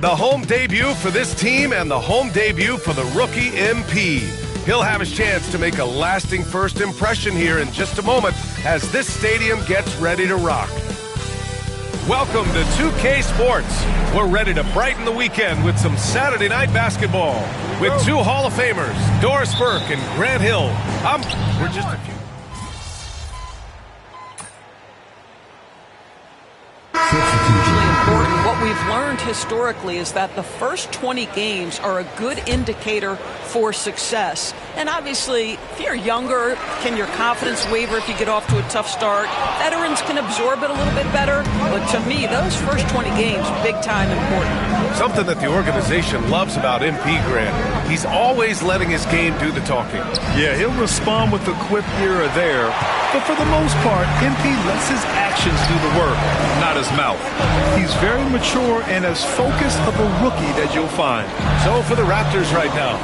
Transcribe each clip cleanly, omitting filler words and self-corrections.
The home debut for this team and the home debut for the rookie MP. He'll have his chance to make a lasting first impression here in just a moment as this stadium gets ready to rock. Welcome to 2K Sports. We're ready to brighten the weekend with some Saturday night basketball with two Hall of Famers, Doris Burke and Grant Hill. We're just a few. Important. What we've learned historically is that the first 20 games are a good indicator for success. And obviously, if you're younger, can your confidence waver if you get off to a tough start? Veterans can absorb it a little bit better. But to me, those first 20 games, big time important. Something that the organization loves about MP Grant. He's always letting his game do the talking. Yeah, he'll respond with a quip here or there. But for the most part, MP lets his actions do the work, not his mouth. He's very mature and as focused of a rookie that you'll find. So for the Raptors right now,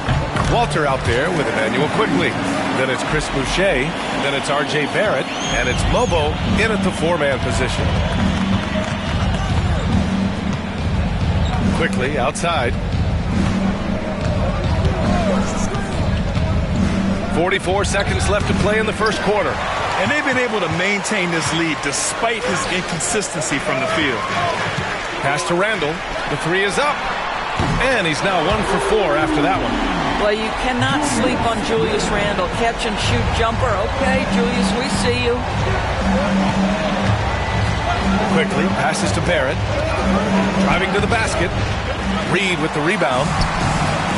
Walter out there with Emmanuel Quickly. Then it's Chris Boucher. Then it's R.J. Barrett. And it's Mobo in at the four-man position. Quickly outside. 44 seconds left to play in the first quarter. And they've been able to maintain this lead despite his inconsistency from the field. Pass to Randall. The three is up. And he's now 1 for 4 after that one. Well, you cannot sleep on Julius Randle. Catch and shoot jumper. Okay, Julius, we see you. Quickly passes to Barrett. Driving to the basket. Reed with the rebound.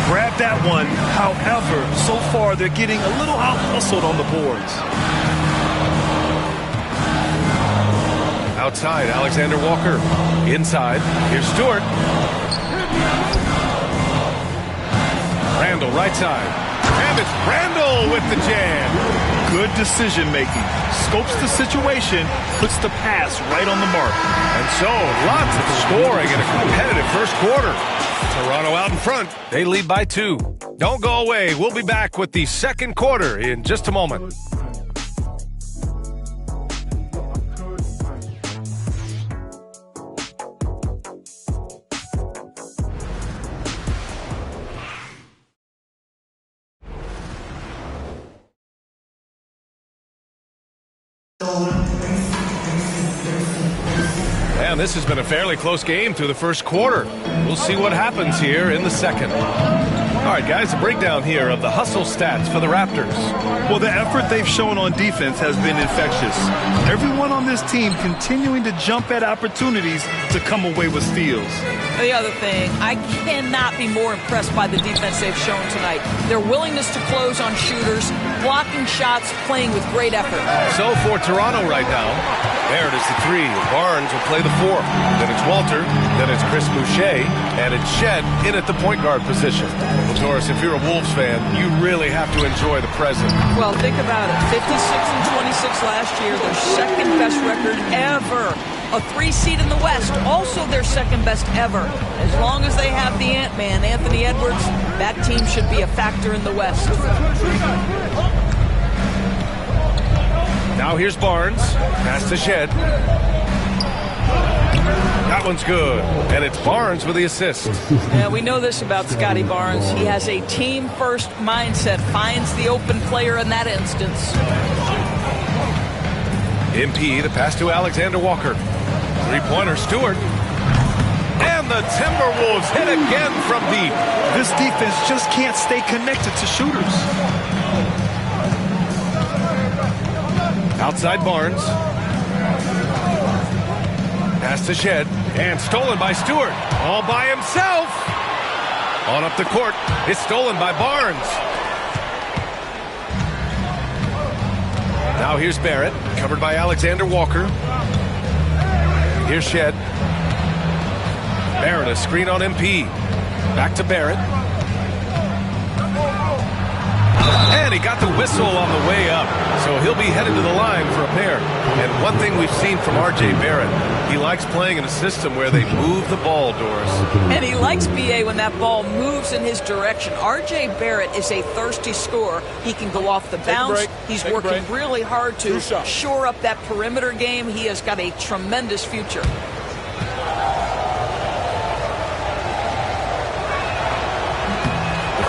Grab that one. However, so far they're getting a little out-hustled on the boards. Outside, Alexander Walker. Inside, here's Stewart. Randall, right side. And it's Randall with the jam. Good decision-making. Scopes the situation, puts the pass right on the mark. And so, lots of scoring in a competitive first quarter. Toronto out in front. They lead by 2. Don't go away. We'll be back with the second quarter in just a moment. And this has been a fairly close game through the first quarter. We'll see what happens here in the second. All right, guys, a breakdown here of the hustle stats for the Raptors. Well, the effort they've shown on defense has been infectious. Everyone on this team continuing to jump at opportunities to come away with steals. The other thing, I cannot be more impressed by the defense they've shown tonight. Their willingness to close on shooters, blocking shots, playing with great effort. So for Toronto right now, Barrett is the 3. Barnes will play the 4. Then it's Walter. Then it's Chris Boucher. And it's Shed in at the point guard position. Well, Doris, if you're a Wolves fan, you really have to enjoy the present. Well, think about it. 56-26 last year, their second best record ever. A 3 seed in the West, also their second best ever. As long as they have the Ant-Man, Anthony Edwards, that team should be a factor in the West. Now here's Barnes. Pass to Shed. That one's good. And it's Barnes with the assist. Yeah, we know this about Scotty Barnes. He has a team-first mindset, finds the open player in that instance. MP, the pass to Alexander Walker. Three-pointer, Stewart. And the Timberwolves hit again from deep. This defense just can't stay connected to shooters. Outside Barnes. Pass to Shed. And stolen by Stewart. All by himself. On up the court. It's stolen by Barnes. Now here's Barrett, covered by Alexander Walker. Here's Shed. Barrett, a screen on MP. Back to Barrett. And he got the whistle on the way up, so he'll be headed to the line for a pair. And one thing we've seen from R.J. Barrett, he likes playing in a system where they move the ball, Doris. And he likes BA when that ball moves in his direction. R.J. Barrett is a thirsty scorer. He can go off the bounce. He's working really hard to shore up that perimeter game. He has got a tremendous future.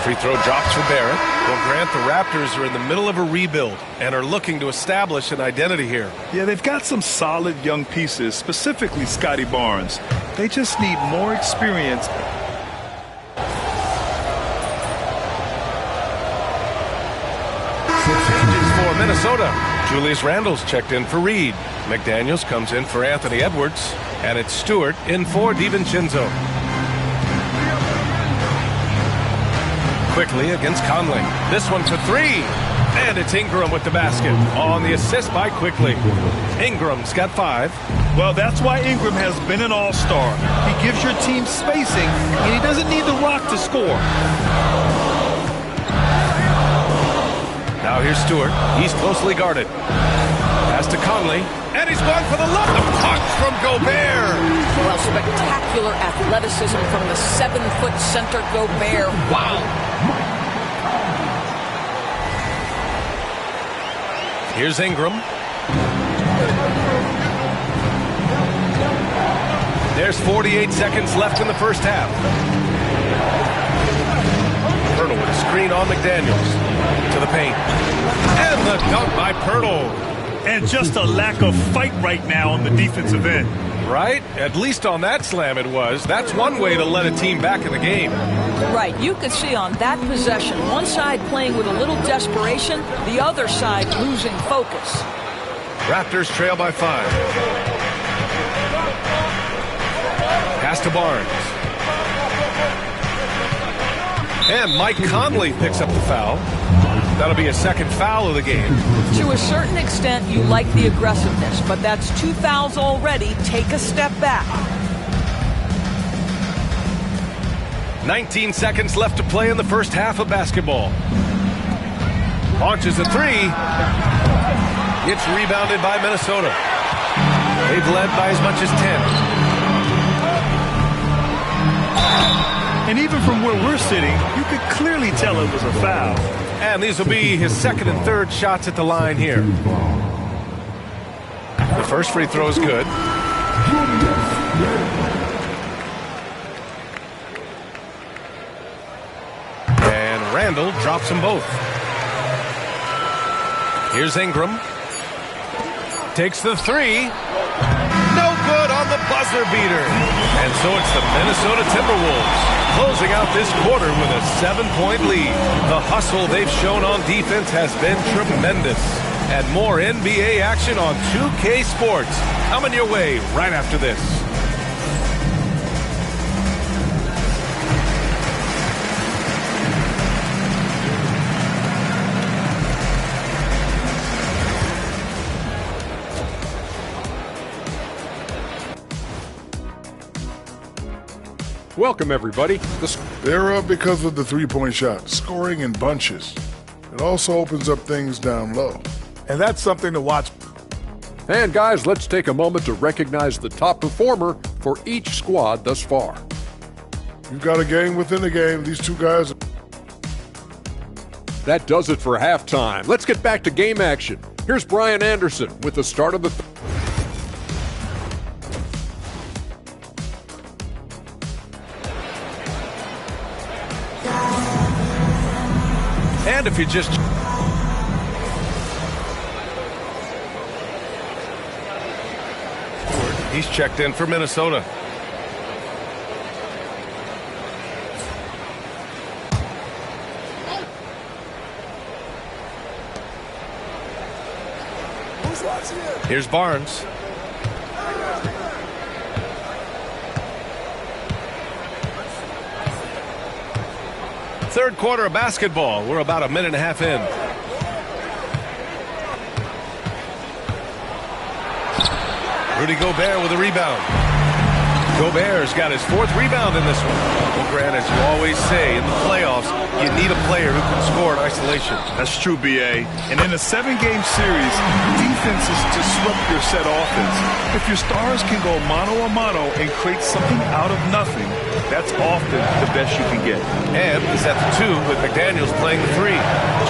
Free throw drops for Barrett. Well, Grant, the Raptors are in the middle of a rebuild and are looking to establish an identity here. Yeah, they've got some solid young pieces, specifically Scotty Barnes. They just need more experience. Changes for Minnesota. Julius Randle's checked in for Reed. McDaniels comes in for Anthony Edwards. And it's Stewart in for DiVincenzo. Quickly against Conley. This one for three. And it's Ingram with the basket on the assist by Quickly. Ingram's got 5. Well, that's why Ingram has been an all-star. He gives your team spacing, and he doesn't need the rock to score. Now here's Stewart. He's closely guarded. Pass to Conley. And he's gone for the look. The punch from Gobert. Well, spectacular athleticism from the 7-foot center Gobert. Wow. Here's Ingram. There's 48 seconds left in the first half. Pirtle with a screen on McDaniels. To the paint. And the dunk by Pirtle. And just a lack of fight right now on the defensive end. Right? At least on that slam it was. That's one way to let a team back in the game. Right. You could see on that possession, one side playing with a little desperation, the other side losing focus. Raptors trail by 5. Pass to Barnes. And Mike Conley picks up the foul. That'll be a second foul of the game. To a certain extent, you like the aggressiveness, but that's 2 fouls already. Take a step back. 19 seconds left to play in the first half of basketball. Launches a 3. It's rebounded by Minnesota. They've led by as much as 10. And even from where we're sitting, you could clearly tell it was a foul. And these will be his second and third shots at the line here. The first free throw is good. And Randle drops them both. Here's Ingram. Takes the 3. No good on the buzzer beater. And so it's the Minnesota Timberwolves closing out this quarter with a 7-point lead. The hustle they've shown on defense has been tremendous. And more NBA action on 2K Sports coming your way right after this. Welcome, everybody. They're up because of the three-point shot, scoring in bunches. It also opens up things down low. And that's something to watch. And guys, let's take a moment to recognize the top performer for each squad thus far. You've got a game within a game. These two guys. That does it for halftime. Let's get back to game action. Here's Brian Anderson with the start of the And if you just... He's checked in for Minnesota. Here's Barnes. third quarter of basketball. We're about a minute and a half in. Rudy Gobert with a rebound. Gobert's got his fourth rebound in this one. Well, Grant, as you always say, in the playoffs, you need a player who can score in isolation. That's true, B.A. And in a 7-game series, defense is disrupt your set offense. If your stars can go mano-a-mano and create something out of nothing, that's often the best you can get. And is at the 2 with McDaniels playing the 3.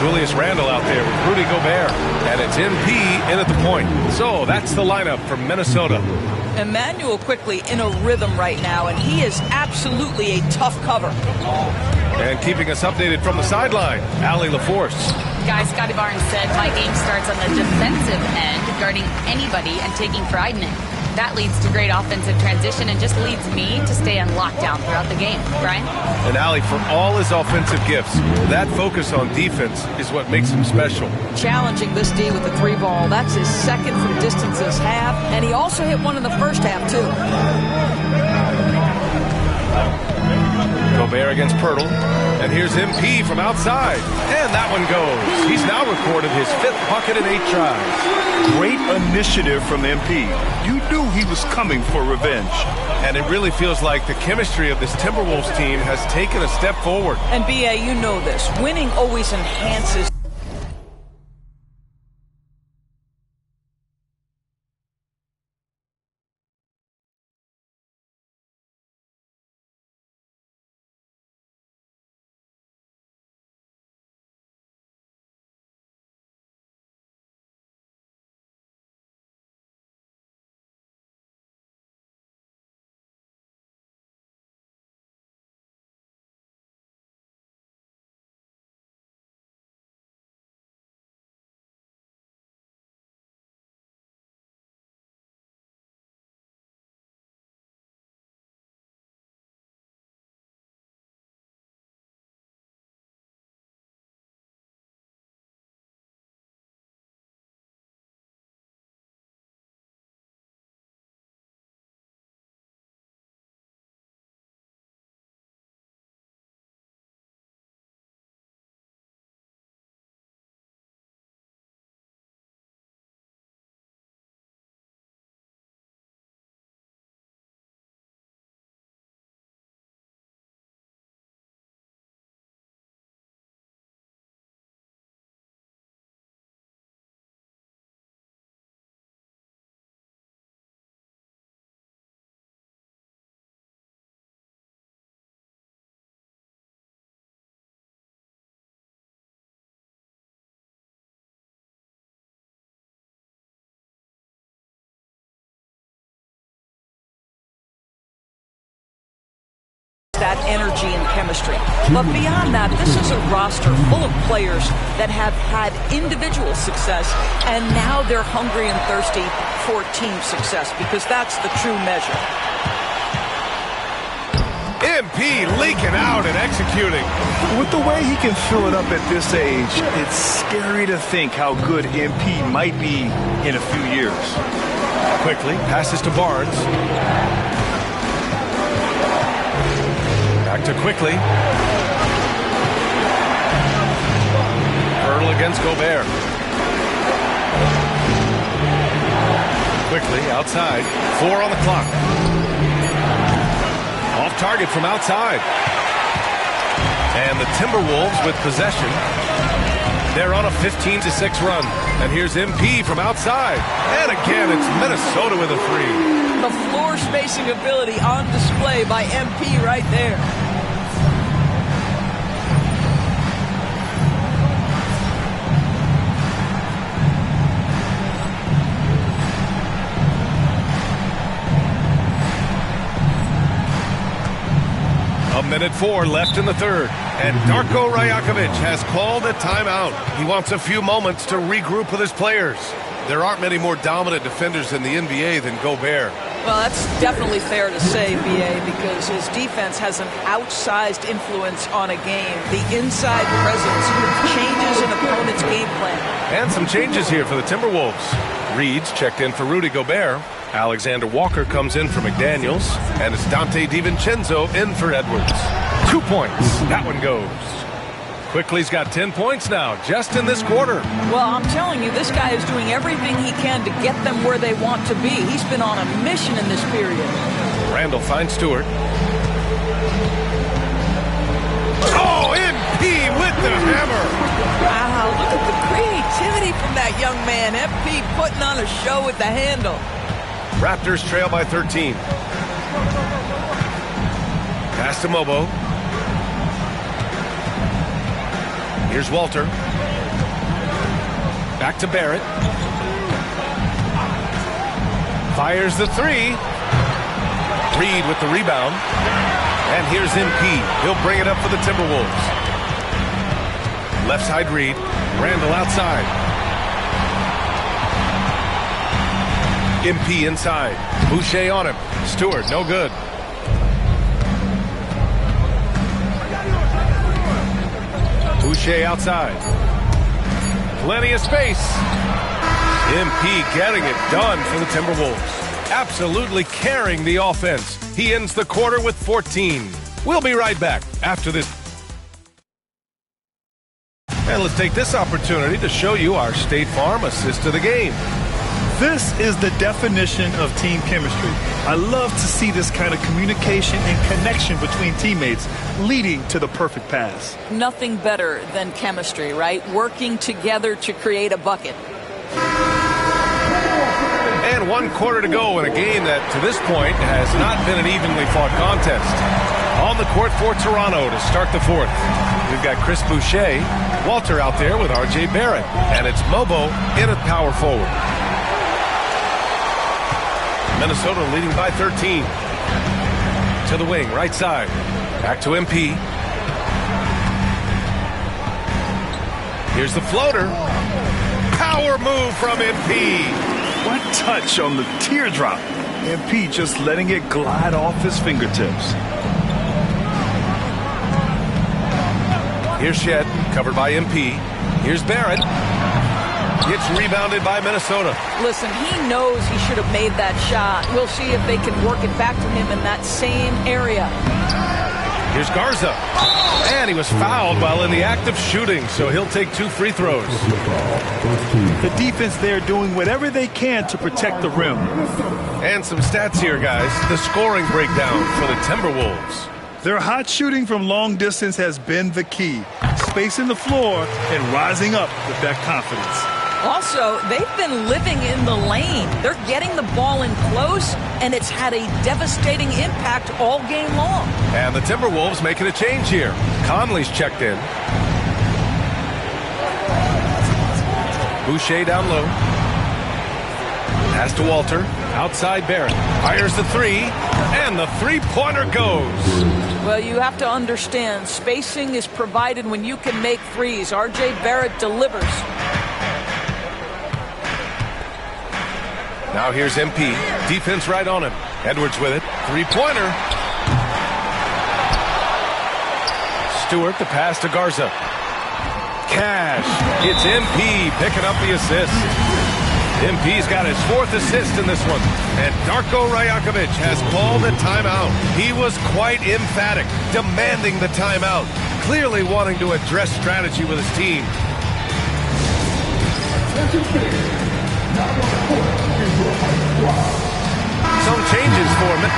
Julius Randle out there with Rudy Gobert. And it's MP in at the point. So that's the lineup for Minnesota. Immanuel Quickley in a rhythm right now, and he is absolutely a tough cover. And keeping us updated from the sideline, Allie LaForce. Guys, Scotty Barnes said, my game starts on the defensive end, guarding anybody and taking pride in it. That leads to great offensive transition and just leads me to stay on lockdown throughout the game. Brian? And Allie, for all his offensive gifts, that focus on defense is what makes him special. Challenging this D with the 3 ball. That's his second from distance this half, and he also hit one in the first half, too. Gobert against Pirtle. And here's MP from outside. And that one goes. He's now recorded his 5th bucket in 8 tries. Great initiative from MP. You knew he was coming for revenge. And it really feels like the chemistry of this Timberwolves team has taken a step forward. And B.A., you know this. Winning always enhances. That energy and chemistry. But beyond that, this is a roster full of players that have had individual success, and now they're hungry and thirsty for team success, because that's the true measure. MP leaking out and executing. With the way he can fill it up at this age, it's scary to think how good MP might be in a few years. Quickly passes to Barnes. Back to Quickly. Pirtle against Gobert. Quickly outside. 4 on the clock. Off target from outside. And the Timberwolves with possession. They're on a 15-6 run. And here's MP from outside. And again, it's Minnesota with a 3. The floor spacing ability on display by MP right there. Minute 4 left in the third, and Darko Rajakovic has called a timeout. He wants a few moments to regroup with his players. There aren't many more dominant defenders in the NBA than Gobert. Well, that's definitely fair to say, B.A., because his defense has an outsized influence on a game. The inside presence changes an opponent's game plan. And some changes here for the Timberwolves. Reed's checked in for Rudy Gobert. Alexander Walker comes in for McDaniels. And it's Dante DiVincenzo in for Edwards. 2 points. That one goes. Quickly's got 10 points now, just in this quarter. Well, I'm telling you, this guy is doing everything he can to get them where they want to be. He's been on a mission in this period. Randall finds Stewart. Oh, MP with the hammer. Wow, look at the creativity from that young man. FP putting on a show with the handle. Raptors trail by 13. Pass to Mobo. Here's Walter. Back to Barrett. Fires the three. Reed with the rebound. And here's MP. He'll bring it up for the Timberwolves. Left side Reed. Randall outside. MP inside. Boucher on him. Stewart, no good. Boucher outside. Plenty of space. MP getting it done for the Timberwolves. Absolutely carrying the offense. He ends the quarter with 14. We'll be right back after this. And let's take this opportunity to show you our State Farm assist of the game. This is the definition of team chemistry. I love to see this kind of communication and connection between teammates leading to the perfect pass. Nothing better than chemistry, right? Working together to create a bucket. And 1 quarter to go in a game that, to this point, has not been an evenly fought contest. On the court for Toronto to start the fourth. We've got Chris Boucher, Walter out there with R.J. Barrett, and it's Mobo in at power forward. Minnesota leading by 13. To the wing, right side. Back to MP. Here's the floater. Power move from MP. What touch on the teardrop. MP just letting it glide off his fingertips. Here's Shed, covered by MP. Here's Barrett. It's rebounded by Minnesota. Listen, he knows he should have made that shot. We'll see if they can work it back to him in that same area. Here's Garza. And he was fouled while in the act of shooting, so he'll take 2 free throws. The defense there doing whatever they can to protect the rim. And some stats here, guys. The scoring breakdown for the Timberwolves. Their hot shooting from long distance has been the key. Spacing the floor and rising up with that confidence. Also, they've been living in the lane. They're getting the ball in close, and it's had a devastating impact all game long. And the Timberwolves making a change here. Conley's checked in. Boucher down low. Pass to Walter. Outside Barrett. Fires the three. And the three-pointer goes. Well, you have to understand, spacing is provided when you can make threes. R.J. Barrett delivers. Now here's MP. Defense right on him. Edwards with it. Three-pointer. Stewart, the pass to Garza. Cash. It's MP picking up the assist. MP's got his 4th assist in this one. And Darko Rajakovic has called a timeout. He was quite emphatic, demanding the timeout. Clearly wanting to address strategy with his team. Some changes for him.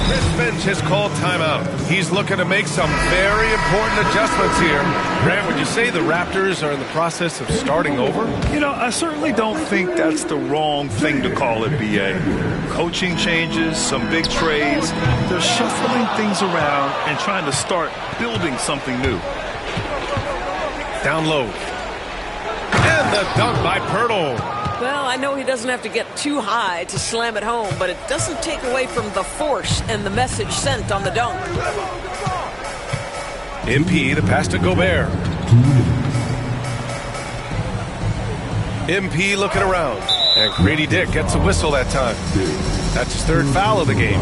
Chris Finch has called timeout. He's looking to make some very important adjustments here. Grant, would you say the Raptors are in the process of starting over? You know, I certainly don't think that's the wrong thing to call it, B.A. Coaching changes, some big trades. They're shuffling things around and trying to start building something new. Down low. And the dunk by Poeltl. Well, I know he doesn't have to get too high to slam it home, but it doesn't take away from the force and the message sent on the dunk. MP, the pass to Gobert. MP looking around. And Grady Dick gets a whistle that time. That's his 3rd foul of the game.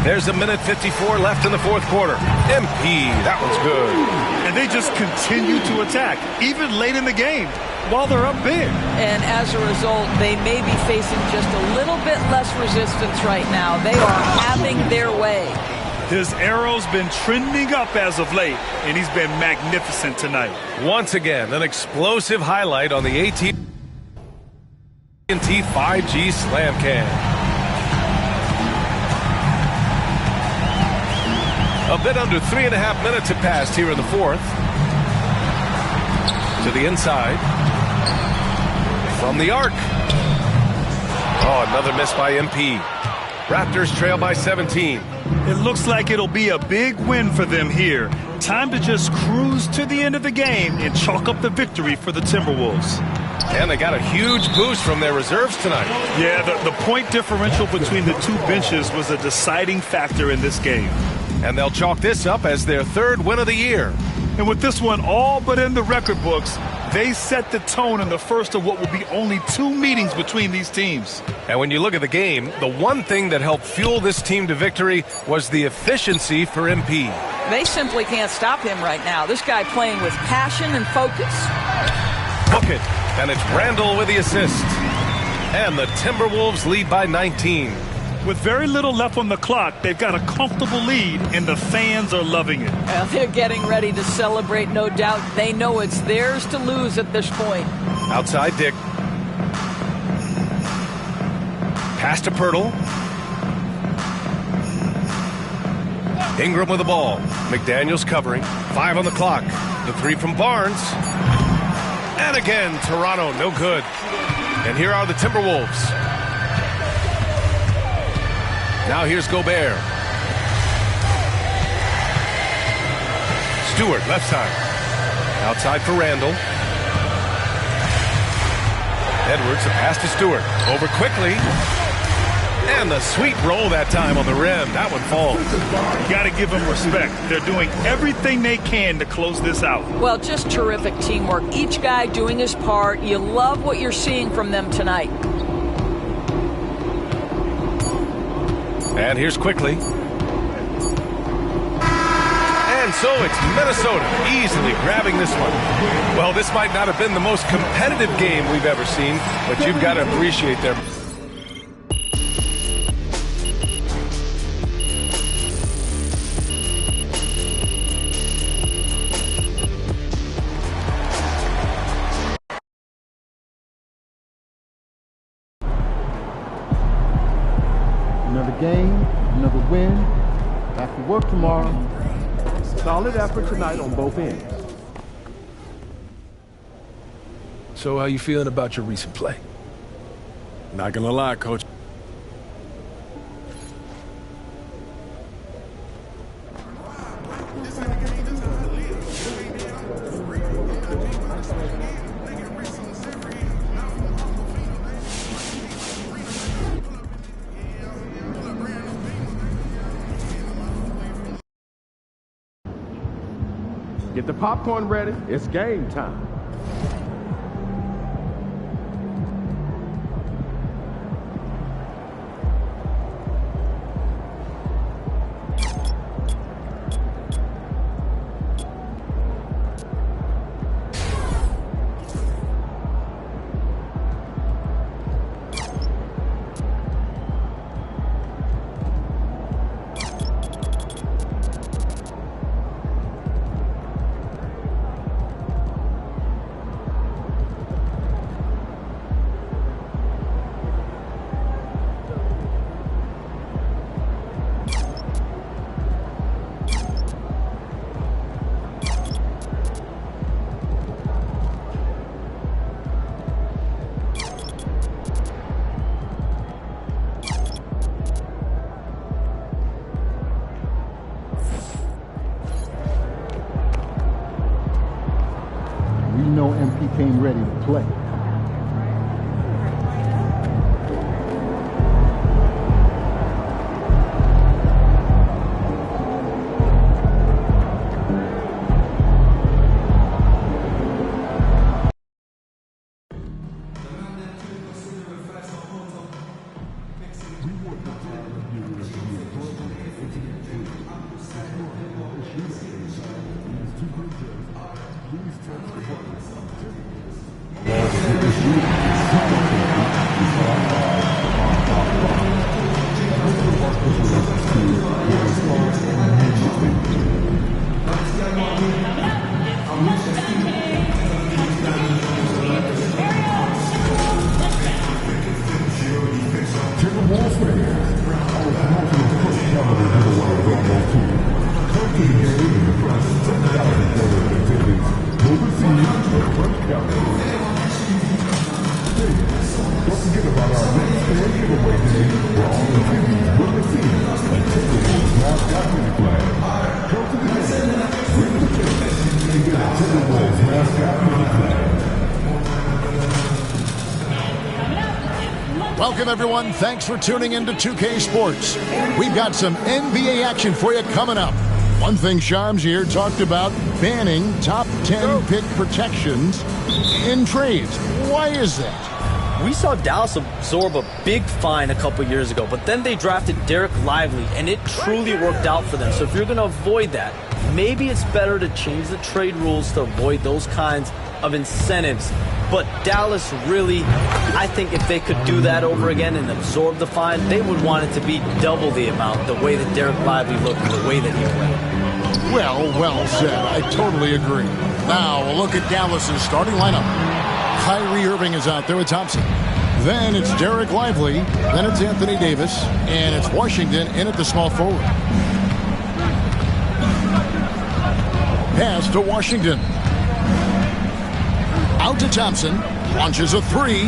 There's a minute 54 left in the fourth quarter. MP, that one's good. And they just continue to attack, even late in the game, while they're up big. And as a result, they may be facing just a little bit less resistance right now. They are having their way. His arrow's been trending up as of late, and he's been magnificent tonight. Once again, an explosive highlight on the AT&T 5G Slam Cam. A bit under 3.5 minutes have passed here in the fourth. To the inside. From the arc. Oh, another miss by MP. Raptors trail by 17. It looks like it'll be a big win for them here. Time to just cruise to the end of the game and chalk up the victory for the Timberwolves. And they got a huge boost from their reserves tonight. Yeah, the point differential between the two benches was a deciding factor in this game. And they'll chalk this up as their third win of the year. And with this one all but in the record books, they set the tone in the first of what will be only 2 meetings between these teams. And when you look at the game, the one thing that helped fuel this team to victory was the efficiency for MP. They simply can't stop him right now. This guy playing with passion and focus. Book it. And it's Randall with the assist. And the Timberwolves lead by 19. With very little left on the clock, they've got a comfortable lead, and the fans are loving it. Well, they're getting ready to celebrate, no doubt. They know it's theirs to lose at this point. Outside Dick. Pass to Pirtle. Ingram with the ball. McDaniels covering. 5 on the clock. The 3 from Barnes. And again, Toronto, no good. And here are the Timberwolves. Now here's Gobert. Stewart, left side. Outside for Randall. Edwards, a pass to Stewart. Over quickly. And the sweet roll that time on the rim. That one falls. You got to give them respect. They're doing everything they can to close this out. Well, just terrific teamwork. Each guy doing his part. You love what you're seeing from them tonight. And here's quickly. And so it's Minnesota easily grabbing this one. Well, this might not have been the most competitive game we've ever seen, but you've got to appreciate their... Another game, another win. Back to work tomorrow. Solid effort tonight on both ends. So how you feeling about your recent play? Not gonna lie, Coach. Get the popcorn ready. It's game time. We know MP came ready to play. Welcome, everyone. Thanks for tuning into 2K Sports. We've got some NBA action for you coming up. One thing Shams here talked about, banning top 10 pick protections in trades. Why is that? We saw Dallas absorb a big fine a couple years ago, but then they drafted Derek Lively, and it truly worked out for them. So if you're going to avoid that, maybe it's better to change the trade rules to avoid those kinds of incentives. But Dallas really, I think if they could do that over again and absorb the fine, they would want it to be double the amount, the way that Derek Lively looked, the way that he played. Well said. I totally agree. Now, a look at Dallas's starting lineup. Kyrie Irving is out there with Thompson. Then it's Derek Lively. Then it's Anthony Davis. And it's Washington in at the small forward. Pass to Washington. Out to Thompson. Launches a three.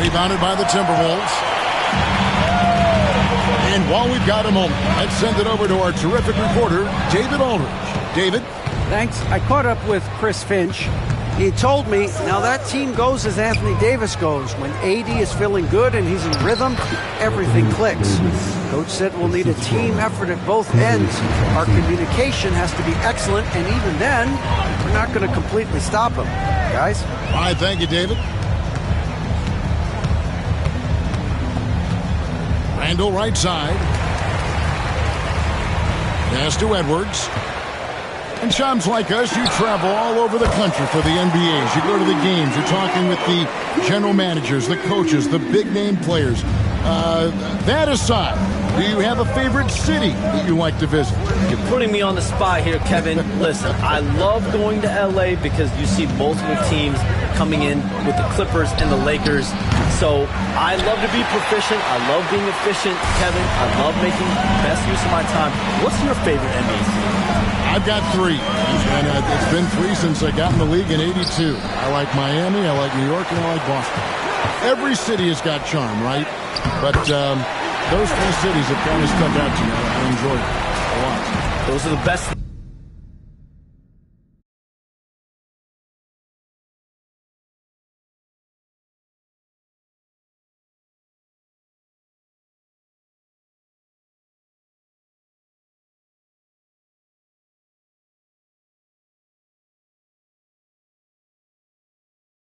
Rebounded by the Timberwolves. And while we've got a moment, let's send it over to our terrific reporter, David Aldridge. David? Thanks. I caught up with Chris Finch. He told me, now that team goes as Anthony Davis goes. When AD is feeling good and he's in rhythm, everything clicks. Coach said we'll need a team effort at both ends. Our communication has to be excellent, and even then, we're not going to completely stop him. Guys? All right, thank you, David. Randall right side. Pass to Edwards. And Shams, like us, you travel all over the country for the NBAs. You go to the games. You're talking with the general managers, the coaches, the big-name players. That aside, do you have a favorite city that you like to visit? You're putting me on the spot here, Kevin. Listen, I love going to L.A. because you see multiple teams coming in with the Clippers and the Lakers. So I love to be proficient. I love being efficient, Kevin. I love making the best use of my time. What's your favorite NBA team? I've got three, and it's been three since I got in the league in '82. I like Miami, I like New York, and I like Boston. Every city has got charm, right? But those three cities have kind of stuck out to me. I enjoy it a lot. Those are the best